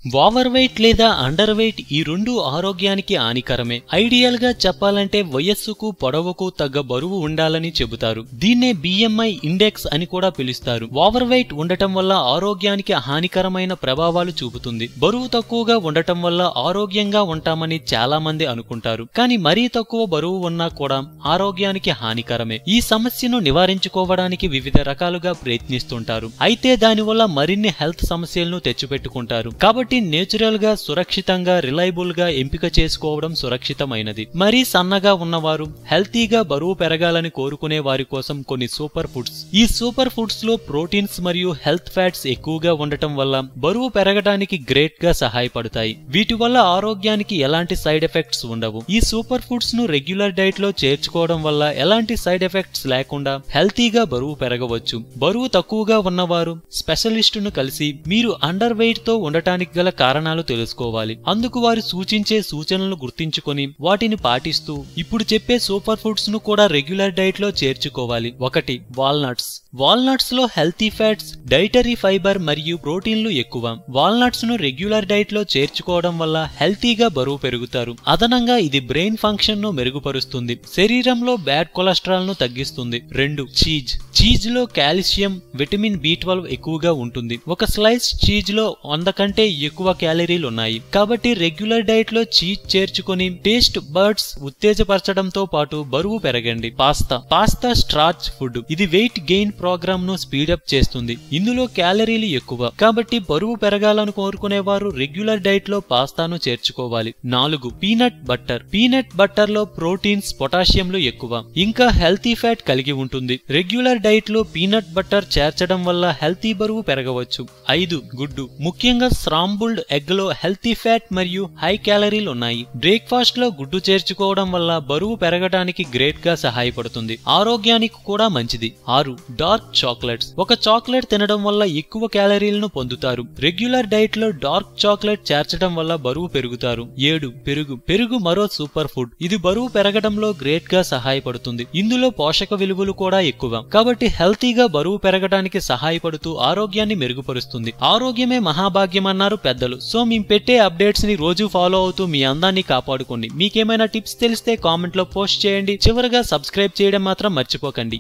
Over weight లేదా under weight ఈ రెండు ఆరోగ్యానికి హానికరమే. ఐడియల్ గా చెప్పాలంటే వయస్సుకు పొడవుకు తగ్గ బరువు ఉండాలని చెబుతారు. దీన్నే BMI ఇండెక్స్ అని కూడా పిలుస్తారు. ఓవర్ వెయిట్ ఉండటం వల్ల ఆరోగ్యానికి హానికరమైన ప్రభావాలు చూపుతుంది. బరువు తక్కువగా ఉండటం వల్ల ఆరోగ్యంగా ఉంటామని చాలా మంది అనుకుంటారు. కానీ మరీ తక్కువ బరువు ఉన్నా కూడా ఆరోగ్యానికి హానికరమే. ఈ సమస్యను నివారించుకోవడానికి వివిధ రకాలుగా ప్రయత్నిస్తుంటారు. అయితే దానివల్ల మరిన్ని హెల్త్ సమస్యలను తెచ్చిపెట్టుకుంటారు. కాబట్టి నేచురల్ గా సురక్షితంగా రిలయబుల్ గా ఎంపిక చేసుకోవడం సురక్షితమైనది. మరీ సన్నగా ఉన్నవారు హెల్తీగా బరువు పెరగాలని కోరుకునే వారి కోసం కొన్ని సూపర్ ఫుడ్స్. ఈ సూపర్ ఫుడ్స్ లో ప్రోటీన్స్ మరియు హెల్త్ ఫ్యాట్స్ ఎక్కువగా ఉండటం వల్ల బరువు పెరగడానికి గ్రేట్ గా సహాయపడతాయి. వీటి వల్ల ఆరోగ్యానికి ఎలాంటి సైడ్ ఎఫెక్ట్స్ ఉండవు. ఈ సూపర్ ఫుడ్స్ ను రెగ్యులర్ డైట్ లో చేర్చుకోవడం వల్ల ఎలాంటి సైడ్ ఎఫెక్ట్స్ లేకుండా హెల్తీగా బరువు పెరగవచ్చు. బరువు తక్కువగా ఉన్నవారు స్పెషలిస్టును కలిసి మీరు అండర్ వెయిట్ తో ఉండటానికి గల కారణాలు తెలుసుకోవాలి. అందుకు వారు సూచించే సూచనలను గుర్తించుకొని వాటిని పాటిస్తూ ఇప్పుడు చెప్పే సూపర్ ఫుడ్స్ ను కూడా రెగ్యులర్ డైట్ లో చేర్చుకోవాలి. 1. వాల్నట్స్. వాల్నట్స్ లో హెల్తీ ఫ్యాట్స్, డైటరీ ఫైబర్ మరియు ప్రోటీన్లు ఎక్కువ. వాల్నట్స్ ను రెగ్యులర్ డైట్ లో చేర్చుకోవడం వల్ల హెల్తీగా బరువు పెరుగుతారు. అదనంగా ఇది బ్రెయిన్ ఫంక్షన్ ను మెరుగుపరుస్తుంది. శరీరంలో బ్యాడ్ కొలెస్ట్రాల్ ను తగ్గిస్తుంది. 2. చీజ్. చీజ్ లో కాల్షియం, విటమిన్ B12 ఎక్కువగా ఉంటుంది. ఒక స్లైస్ చీజ్ లో 100 కంటే ఎక్కువ క్యాలరీలు ఉన్నాయి. కాబట్టి రెగ్యులర్ డైట్ లో చీజ్ చేర్చుకొని టేస్ట్ బర్డ్స్ ఉత్తేజపరచడంతో పాటు బరువు పెరగండి. Pasta starch food. ఇది వెయిట్ గెయిన్ ప్రోగ్రామ్ ను స్పీడప్ చేస్తుంది. ఇందులో క్యాలరీలు ఎక్కువ. కాబట్టి బరువు పెరగాలని కోరుకునేవారు రెగ్యులర్ డైట్ లో పాస్తాను చేర్చుకోవాలి. 4. Peanut butter. పీనట్ బట్టర్ లో ప్రోటీన్స్, పొటాషియంలు ఎక్కువ. ఇంకా హెల్తీ ఫ్యాట్ కలిగి ఉంటుంది. రెగ్యులర్ డైట్ లో పీనట్ బట్టర్ చేర్చడం వల్ల హెల్తీ బరువు పెరగవచ్చు. 5. గుడ్డు. ముఖ్యంగా స్క్రాంబుల్డ్ ఎగ్ లో హెల్తీ ఫ్యాట్ మరియు హై క్యాలరీలు ఉన్నాయి. బ్రేక్ఫాస్ట్ లో గుడ్డు చేర్చుకోవడం వల్ల బరువు పెరగడానికి గ్రేట్ గా సహాయపడుతుంది. ఆరోగ్యానికి కూడా మంచిది. 6. Dark chocolates. ఒక చాక్లెట్ తినడం వల్ల ఎక్కువ క్యాలరీలను పొందుతారు. రెగ్యులర్ డైట్ లో డార్క్ చాక్లెట్ చేర్చడం వల్ల బరువు పెరుగుతారు. 7. పెరుగు. పెరుగు మరో సూపర్ ఫుడ్. ఇది బరువు పెరగడంలో గ్రేట్ గా సహాయపడుతుంది. ఇందులో పోషక విలువలు కూడా ఎక్కువ. కాబట్టి హెల్తీగా బరువు పెరగడానికి సహాయపడుతూ ఆరోగ్యాన్ని మెరుగుపరుస్తుంది. ఆరోగ్యమే మహాభాగ్యం అన్నారు పెద్దలు. సో మేము పెట్టే అప్డేట్స్ ని రోజు ఫాలో అవుతూ మీ అందాన్ని కాపాడుకోండి. మీకేమైనా టిప్స్ తెలిస్తే కామెంట్ లో పోస్ట్ చేయండి. చివరగా సబ్స్క్రైబ్ చేయడం మాత్రం మర్చిపోకండి.